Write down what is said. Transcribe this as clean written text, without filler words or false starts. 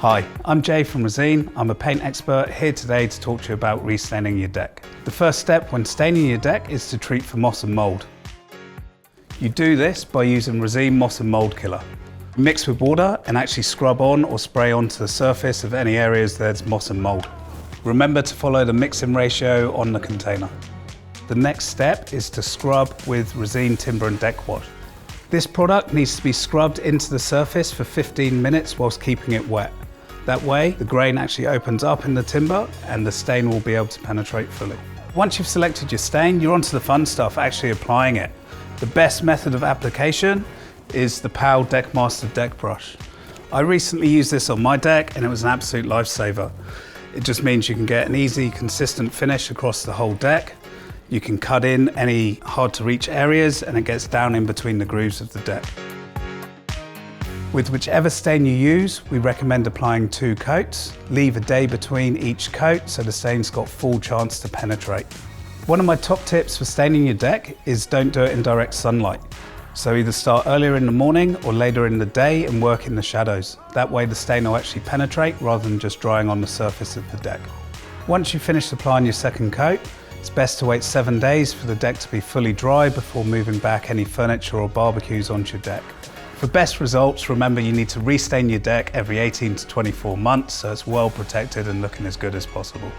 Hi, I'm Jay from Resene. I'm a paint expert here today to talk to you about restaining your deck. The first step when staining your deck is to treat for moss and mould. You do this by using Resene Moss and Mould Killer. Mix with water and actually scrub on or spray onto the surface of any areas there's moss and mould. Remember to follow the mixing ratio on the container. The next step is to scrub with Resene Timber and Deck Wash. This product needs to be scrubbed into the surface for 15 minutes whilst keeping it wet. That way, the grain actually opens up in the timber and the stain will be able to penetrate fully. Once you've selected your stain, you're onto the fun stuff, actually applying it. The best method of application is the POW Deckmaster Deck Brush. I recently used this on my deck and it was an absolute lifesaver. It just means you can get an easy, consistent finish across the whole deck. You can cut in any hard to reach areas and it gets down in between the grooves of the deck. With whichever stain you use, we recommend applying 2 coats. Leave a day between each coat so the stain's got full chance to penetrate. One of my top tips for staining your deck is don't do it in direct sunlight. So either start earlier in the morning or later in the day and work in the shadows. That way the stain will actually penetrate rather than just drying on the surface of the deck. Once you've finished applying your second coat, it's best to wait 7 days for the deck to be fully dry before moving back any furniture or barbecues onto your deck. For best results, remember you need to restain your deck every 18 to 24 months so it's well protected and looking as good as possible.